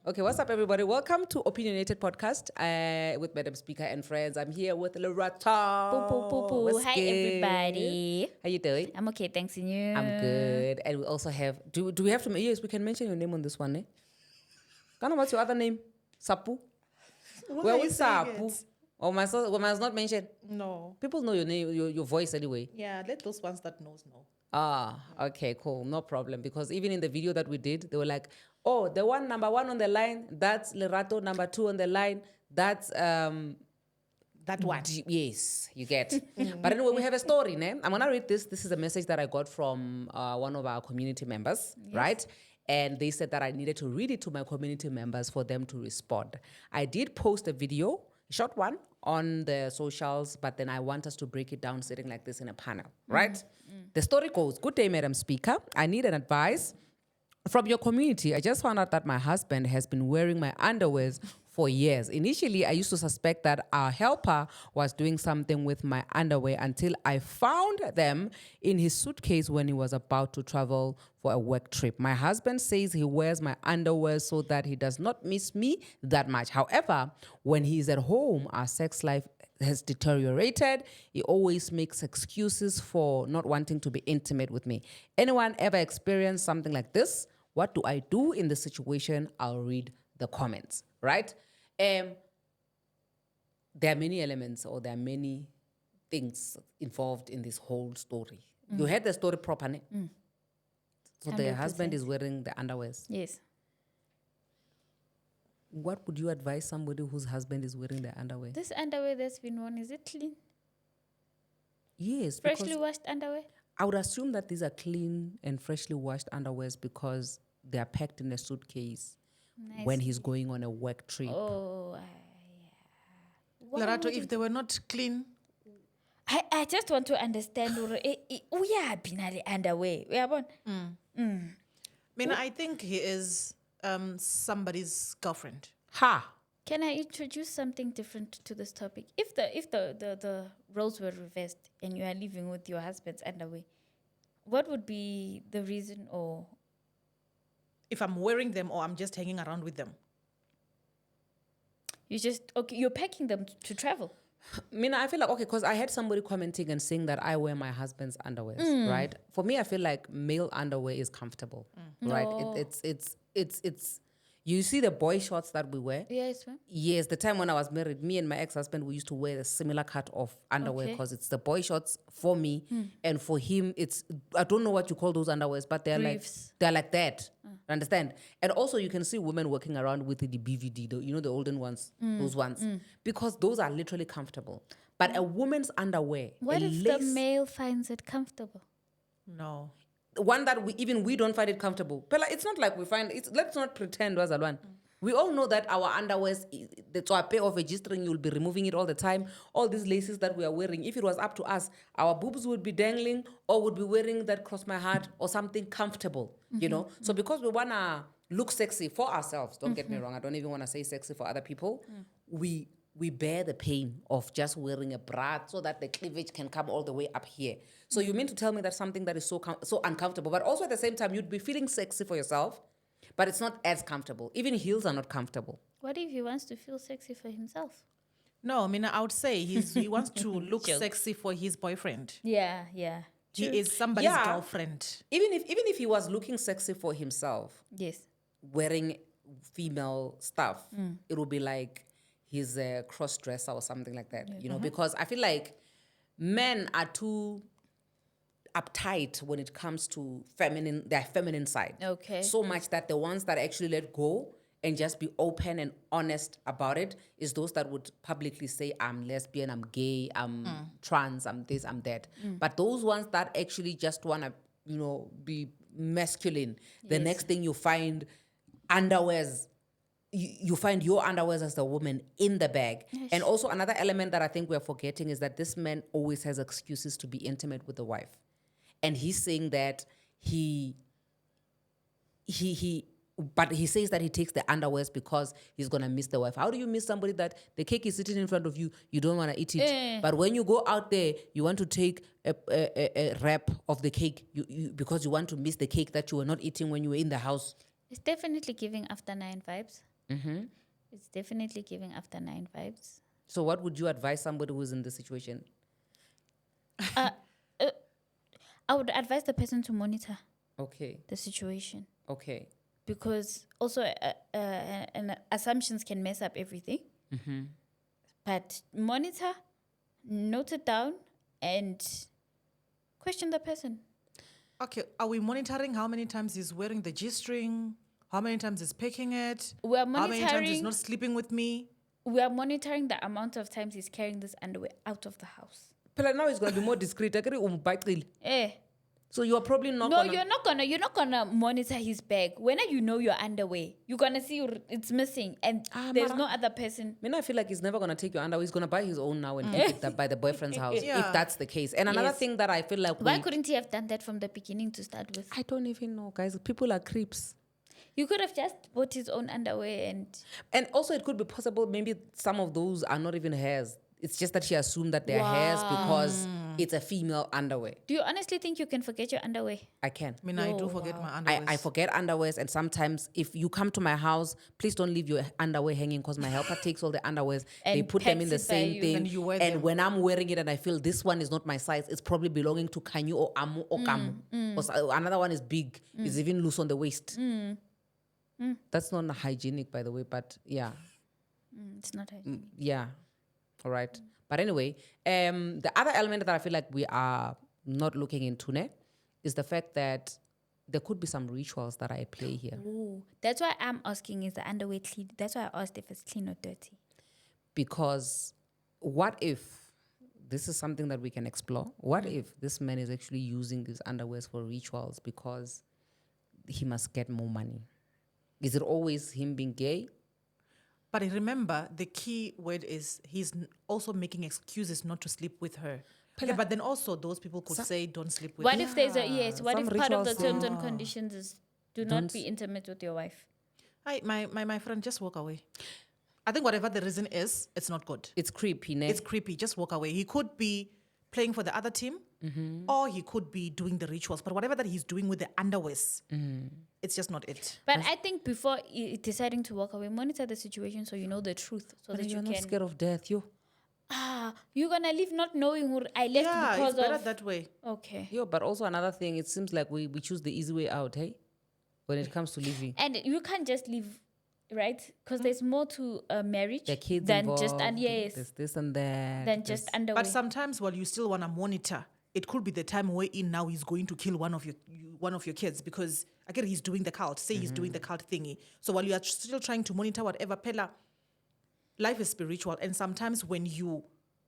Okay, what's up, everybody? Welcome to Opinionated Podcast with Madam Speaker and friends. I'm here with Loretta. Poo, poo, poo, poo. What's Hi, good? everybody. How you doing? I'm okay, thanks, and you? I'm good. And we also have, do we have to, yes, we can mention your name on this one, eh? Kana, what's your other name? Sapu? Where was Sapu? Or must not mention? No. People know your name, your voice anyway. Yeah, let those ones that knows know. Okay, cool. No problem. Because even in the video that we did, they were like, oh, the one number one on the line, that's Lerato. Number two on the line, that's That one. Yes, you get. But anyway, we have a story, ne? I'm gonna read this. This is a message that I got from one of our community members, right? And they said that I needed to read it to my community members for them to respond. I did post a video, a short one, on the socials, but then I want us to break it down sitting like this in a panel, right? The story goes, good day, Madam Speaker. I need an advice from your community. I just found out that my husband has been wearing my underwears for years. Initially, I used to suspect that our helper was doing something with my underwear until I found them in his suitcase when he was about to travel for a work trip. My husband says he wears my underwear so that he does not miss me that much. However, when he is at home, our sex life has deteriorated. He always makes excuses for not wanting to be intimate with me. Anyone ever experienced something like this? What do I do in the situation? I'll read the comments, right? There are many elements or there are many things involved in this whole story. You heard the story properly. So the 100%. husband is wearing the underwears. Yes. What would you advise somebody whose husband is wearing the underwear? This underwear that's been worn, is it clean? Yes, Freshly because washed underwear? I would assume that these are clean and freshly washed underwears because they are packed in a suitcase when he's going on a work trip. Oh, yeah. Lerato, if they were not clean, I just want to understand. We are binary underwear. We are born. I think he is somebody's girlfriend. Ha! Can I introduce something different to this topic? If the roles were reversed and you are living with your husband's underwear, what would be the reason? Or If I'm wearing them or I'm just hanging around with them. you're packing them to travel? I feel like, okay, because I had somebody commenting and saying that I wear my husband's underwear, right? For me, I feel like male underwear is comfortable, right? No. It's you see the boy shorts that we wear? Yes, ma'am. Yes, the time when I was married, me and my ex-husband, we used to wear a similar cut of underwear Okay. because it's the boy shorts for me, and for him, it's, I don't know what you call those underwears, but Briefs. they're like that. Understand? And also, you can see women walking around with the BVD, the olden ones, those ones, because those are literally comfortable. But a woman's underwear, What a if the lace, male finds it comfortable? No. one that we don't find it comfortable. But it's not like we find it. Let's not pretend, Wazalwan. We all know that our underwears, the pair of a G-string, you'll be removing it all the time. All these laces that we are wearing, if it was up to us, our boobs would be dangling or would be wearing that cross my heart or something comfortable, So because we want to look sexy for ourselves, don't get me wrong, I don't even want to say sexy for other people, we bear the pain of just wearing a bra so that the cleavage can come all the way up here. So you mean to tell me that something that is so uncomfortable, but also at the same time, you'd be feeling sexy for yourself, but it's not as comfortable. Even heels are not comfortable. What if he wants to feel sexy for himself? No, I would say he wants to look Joke. sexy for his boyfriend. Yeah. He is somebody's Yeah. girlfriend. Even if he was looking sexy for himself, Yes. wearing female stuff, it would be like he's a cross-dresser or something like that, because I feel like men are too uptight when it comes to their feminine side. Okay. So much that the ones that actually let go and just be open and honest about it is those that would publicly say, I'm lesbian, I'm gay, I'm trans, I'm this, I'm that. But those ones that actually just want to, be masculine, the Yes. next thing you find underwears, you find your underwears as the woman in the bag. And also another element that I think we're forgetting is that this man always has excuses to be intimate with the wife. And he's saying that but he says that he takes the underwears because he's going to miss the wife. How do you miss somebody that the cake is sitting in front of you, you don't want to eat it? But when you go out there, you want to take a wrap of the cake because you want to miss the cake that you were not eating when you were in the house. It's definitely giving after 9 vibes. It's definitely giving after 9 vibes. So what would you advise somebody who's in this situation? I would advise the person to monitor Okay. the situation, Okay. because also and assumptions can mess up everything. But monitor, note it down, and question the person. Okay, are we monitoring how many times he's wearing the G-string? How many times he's picking it? We are How many times he's monitoring. not sleeping with me? We are monitoring the amount of times he's carrying this underwear out of the house. But now he's going to be more discreet. Eh. So you are probably not No, gonna... you're not gonna monitor his bag. When you know your underwear, you're gonna see it's missing, and there's no other person. I mean, I feel like he's never going to take your underwear. He's going to buy his own now and pick it up by the boyfriend's house, Yeah. if that's the case. And another Yes. thing that I feel like Why couldn't he have done that from the beginning to start with? I don't even know, guys. People are creeps. You could have just bought his own underwear And also it could be possible maybe some of those are not even hairs. It's just that she assumed that they're hairs because it's a female underwear. Do you honestly think you can forget your underwear? I can. I mean, I do forget my underwear. I forget underwears, and sometimes if you come to my house, please don't leave your underwear hanging because my helper takes all the underwears, they And put them in the packs it by same you. thing, And you wear and them. when I'm wearing it and I feel this one is not my size, it's probably belonging to Kanyu or Amu or Kamu. Or another one is big, it's even loose on the waist. That's not hygienic, by the way, but yeah. It's not hygienic. Yeah. All right. But anyway, the other element that I feel like we are not looking into is the fact that there could be some rituals that are at play here. Ooh. That's why I'm asking, is the underwear clean? That's why I asked if it's clean or dirty. Because what if, this is something that we can explore, what if this man is actually using these underwears for rituals because he must get more money? Is it always him being gay? But remember, the key word is he's also making excuses not to sleep with her. Yeah, but then also those people could say don't sleep with What her. if there's a what some if part of the rituals terms and conditions is do not be intimate with your wife? My friend, just walk away. I think whatever the reason is, it's not good. It's creepy, ne? It's creepy. Just walk away. He could be playing for the other team, or he could be doing the rituals. But whatever that he's doing with the underwears, it's just not it. But I think before deciding to walk away, monitor the situation so you know the truth, so But that you're you not can. scared of death, yo. You're gonna leave not knowing who I left Yeah, because it's better of. that way. Okay. Yo, but also another thing, it seems like we choose the easy way out, hey? When it comes to living. And you can't just leave, right? Because there's more to a marriage The kids than involved, just yes, there's this and that. than just underwear. But sometimes while you still want to monitor, it could be the time wherein now he's going to kill one of your kids because again he's doing the cult. Say he's doing the cult thingy. So while you are still trying to monitor whatever, Pella, life is spiritual, and sometimes when you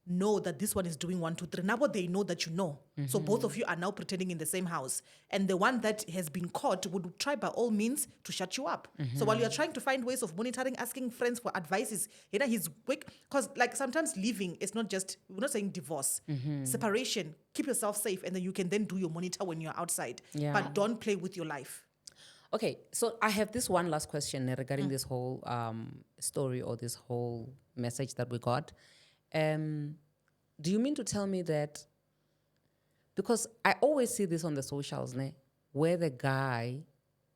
know that this one is doing 1, 2, 3, now they know that you know. So both of you are now pretending in the same house, and the one that has been caught would try by all means to shut you up. So while you are trying to find ways of monitoring, asking friends for advices, he's quick because like sometimes leaving is not just, we're not saying divorce, separation. Keep yourself safe, and then you can then do your monitor when you're outside. Yeah. But don't play with your life. Okay, so I have this one last question regarding this whole story or this whole message that we got. Do you mean to tell me that, because I always see this on the socials, where the guy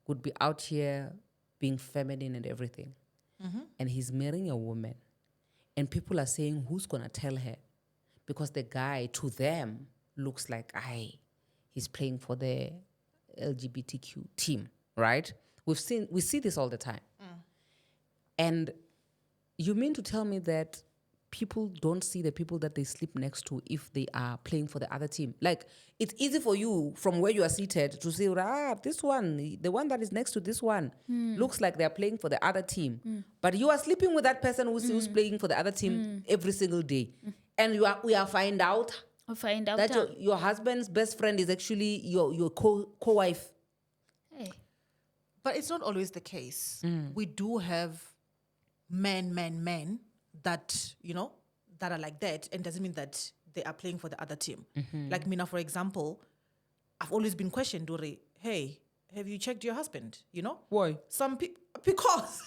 would be out here being feminine and everything, and he's marrying a woman, and people are saying, who's going to tell her? Because the guy, to them, looks like, he's playing for the LGBTQ team, right? We see this all the time. And you mean to tell me that people don't see the people that they sleep next to if they are playing for the other team? Like, it's easy for you from where you are seated to say, this one, the one that is next to this one, looks like they're playing for the other team. But you are sleeping with that person who's playing for the other team every single day. And we are find out Or find out that your husband's best friend is actually your co-wife. Hey. But it's not always the case. We do have men that, that are like that, and doesn't mean that they are playing for the other team. Like Mina, for example, I've always been questioned, Dori, hey, have you checked your husband? Why? Some people, because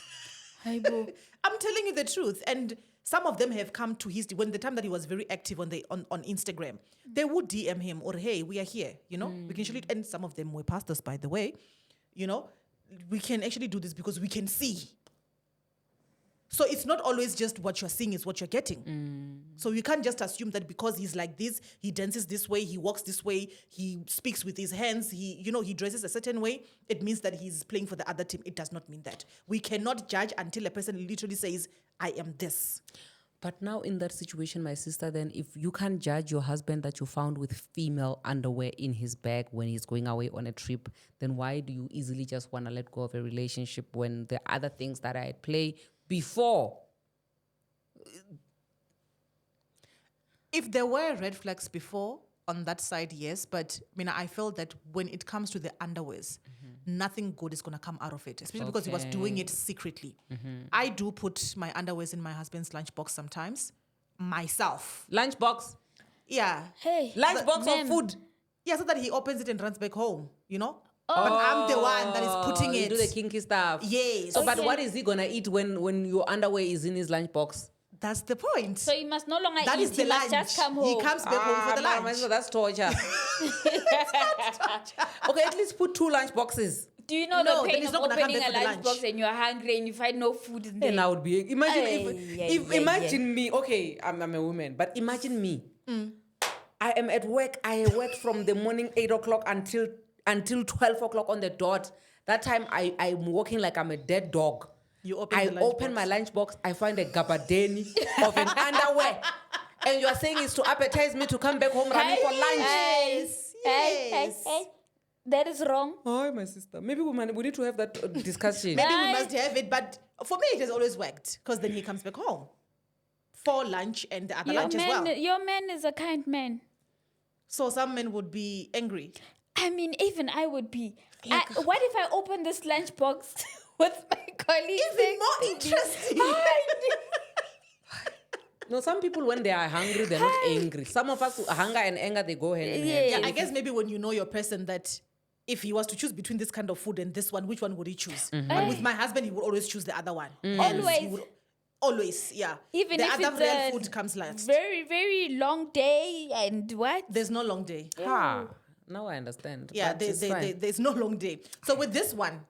Hi, boo. I'm telling you the truth. And some of them have come to when the time that he was very active on Instagram, they would DM him or, hey, we are here, we can actually, and some of them were pastors, by the way, we can actually do this because we can see. So it's not always just what you're seeing is what you're getting. So you can't just assume that because he's like this, he dances this way, he walks this way, he speaks with his hands, he dresses a certain way, it means that he's playing for the other team. It does not mean that. We cannot judge until a person literally says, I am this. But now in that situation, my sister, then if you can't judge your husband that you found with female underwear in his bag when he's going away on a trip, then why do you easily just want to let go of a relationship when the other things that are at play before? If there were red flags before on that side, yes. But I felt that when it comes to the underwears, nothing good is going to come out of it, especially because he was doing it secretly. I do put my underwears in my husband's lunchbox sometimes, myself. Lunchbox? Yeah. Hey. Lunchbox ma'am. of food? Yeah, so that he opens it and runs back home, But I'm the one that is putting you it. do the kinky stuff. Yes. So, but Okay. what is he going to eat when your underwear is in his lunchbox? That's the point. So he must no longer That eat. is the He must lunch. just come home. He comes back home for the Mama, lunch. so that's torture. Okay, at least put 2 lunch boxes. Do you know No, the then pain he's of not gonna come opening a back for the lunchbox lunch. and you're hungry and you find no food in there? And I would be imagine Ay, imagine me. Okay, I'm a woman, but imagine me. I am at work. I work from the morning 8 o'clock until 12 o'clock on the dot. That time I'm walking like I'm a dead dog. You open I the lunch open my lunchbox. I find a gabardini of an underwear, and you are saying it's to appetize me to come back home running for lunch. Yes, yes. Hey. That is wrong. Oh, my sister. Maybe we need to have that discussion. Maybe we Bye. must have it, but for me it has always worked because then he comes back home for lunch and the other lunch as well. Your man is a kind man. So some men would be angry. I mean, even I would be. What if I open this lunchbox with my colleagues? Even more interesting. No, some people, when they are hungry, they're not angry. Some of us, hunger and anger, they go hand in hand. Yeah, I guess maybe when you know your person that if he was to choose between this kind of food and this one, which one would he choose? But with my husband, he would always choose the other one. Else he Always. would- Always, yeah. Even the if other it's real a food comes last. very, very long day and what? There's no long day. Ha. Now I understand. Yeah, But it's fine. there's no long day. So with this one,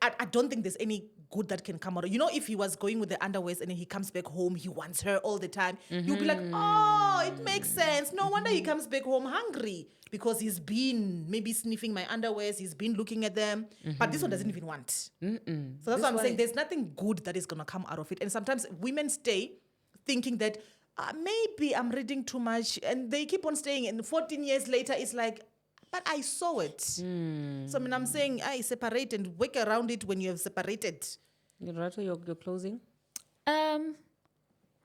I don't think there's any good that can come out. If he was going with the underwears and then he comes back home, he wants her all the time. You'll be like, oh, it makes sense. No wonder he comes back home hungry because he's been maybe sniffing my underwears. He's been looking at them. But this one doesn't even want. So that's what I'm saying. There's nothing good that is going to come out of it. And sometimes women stay thinking that maybe I'm reading too much. And they keep on staying. And 14 years later, it's like, but I saw it. So I'm saying, I separate and work around it when you have separated. Rato, you're closing?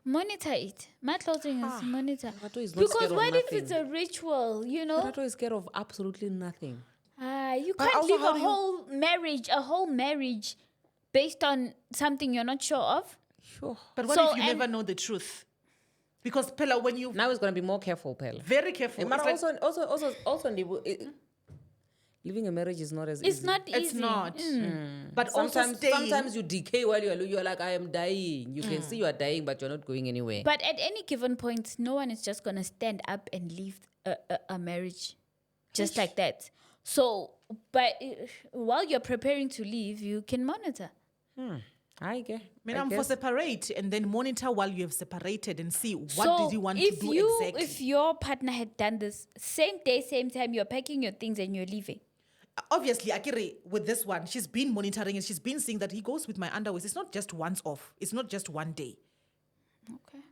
Monitor it. My closing is monitor. Rato is not Because scared of what if nothing. it's a ritual, Rato is scared of absolutely nothing. You But can't also, live how a do you- whole marriage based on something you're not sure of. Sure. But what So, if you and- never know the truth? Because Pella, when you Now it's going to be more careful, Pella. very careful, But it's like- also, living a marriage is not as It's easy. not easy. it's not. But also Sometimes you decay while you're like, I am dying. You can see you are dying, but you're not going anywhere. But at any given point, no one is just going to stand up and leave a marriage just like that. So, but while you're preparing to leave, you can monitor. I get. I'm for separate and then monitor while you have separated and see what So did you want to if do you, exactly. If your partner had done this same day, same time, you're packing your things and you're leaving. Obviously, Akiri, with this one, she's been monitoring and she's been seeing that he goes with my underwears. It's not just once off. It's not just one day. Okay.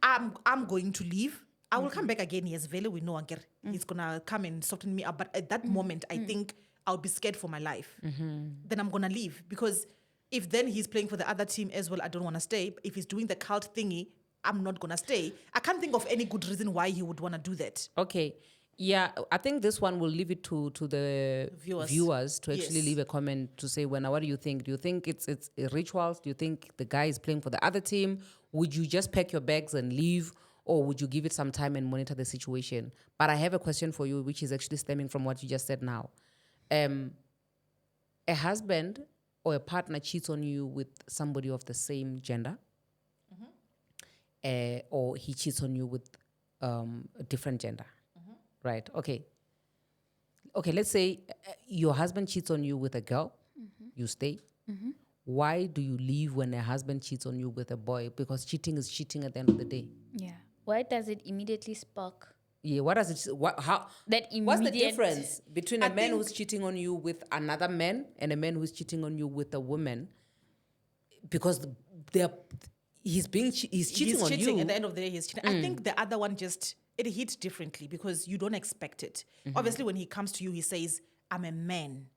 I'm going to leave. I will come back again. Yes, Vele, we know Akiri. He's going to come and soften me up. But at that moment, I think I'll be scared for my life. Then I'm going to leave. Because if then he's playing for the other team as well, I don't want to stay. If he's doing the cult thingy, I'm not going to stay. I can't think of any good reason why he would want to do that. Okay. Yeah, I think this one will leave it to the viewers to actually Yes. leave a comment to say, what do you think? Do you think it's rituals? Do you think the guy is playing for the other team? Would you just pack your bags and leave? Or would you give it some time and monitor the situation? But I have a question for you, which is actually stemming from what you just said now. A husband or a partner cheats on you with somebody of the same gender, or he cheats on you with a different gender. Right. Okay. Let's say your husband cheats on you with a girl. You stay. why do you leave when a husband cheats on you with a boy? Because cheating is cheating at the end of the day. Yeah. Why does it immediately spark Yeah, what does it? How? that What's the immediate difference between a I man who's think- cheating on you with another man and a man who's cheating on you with a woman? Because he's cheating on you. At the end of the day, he's cheating. I think the other one it hits differently because you don't expect it. Obviously, when he comes to you, he says, I'm a man.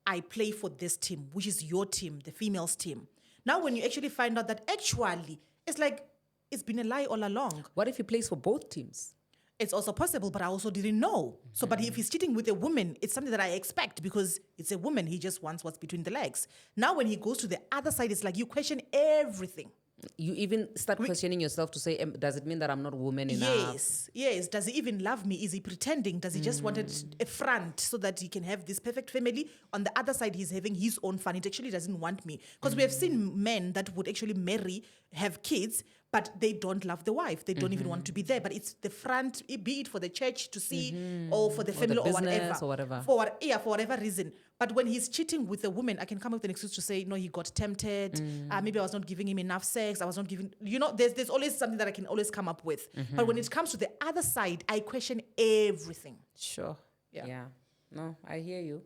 I play for this team, which is your team, the females team. Now, when you actually find out that actually, it's like, it's been a lie all along. What if he plays for both teams? It's also possible, but I also didn't know. So, but if he's cheating with a woman, it's something that I expect because it's a woman. He just wants what's between the legs. Now, when he goes to the other side, it's like you question everything. You even start questioning yourself to say, does it mean that I'm not woman enough? Yes. Does he even love me? Is he pretending? Does he just wanted a front so that he can have this perfect family? On the other side, he's having his own fun. It actually doesn't want me. Because we have seen men that would actually marry, have kids, but they don't love the wife. They don't even want to be there. But it's the front, be it for the church to see or for the family or business whatever. or whatever. For whatever reason. But when he's cheating with a woman, I can come up with an excuse to say, no, he got tempted. Maybe I was not giving him enough sex. I was not giving, there's always something that I can always come up with. But when it comes to the other side, I question everything. Sure. Yeah. No, I hear you.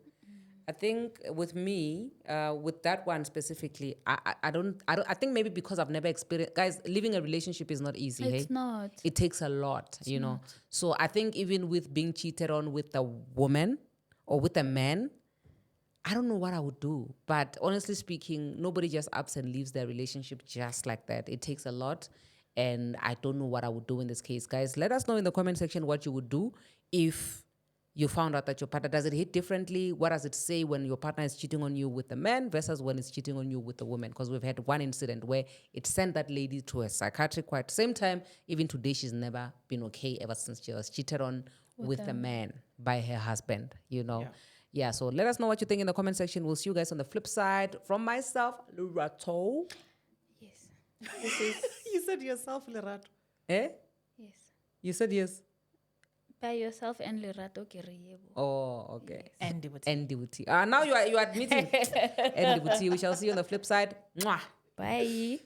I think with me, with that one specifically, I think maybe because I've never experienced, guys, living a relationship is not easy. It's not. It takes a lot, you know. So I think even with being cheated on with a woman or with a man, I don't know what I would do. But honestly speaking, nobody just ups and leaves their relationship just like that. It takes a lot. And I don't know what I would do in this case. Guys, let us know in the comment section what you would do if you found out that your partner, does it hit differently? What does it say when your partner is cheating on you with a man versus when it's cheating on you with a woman? Because we've had one incident where it sent that lady to a psychiatric quite same time. Even today, she's never been okay ever since she was cheated on with a man by her husband, Yeah, so let us know what you think in the comment section. We'll see you guys on the flip side. From myself, Lurato. Yes. You said yourself, Lerato. Eh? Yes. You said yes. By yourself and Lerato Keriebo. Oh, okay. And it would And duty. Now you are admitting. And duty. We shall see you on the flip side. Mwah. Bye.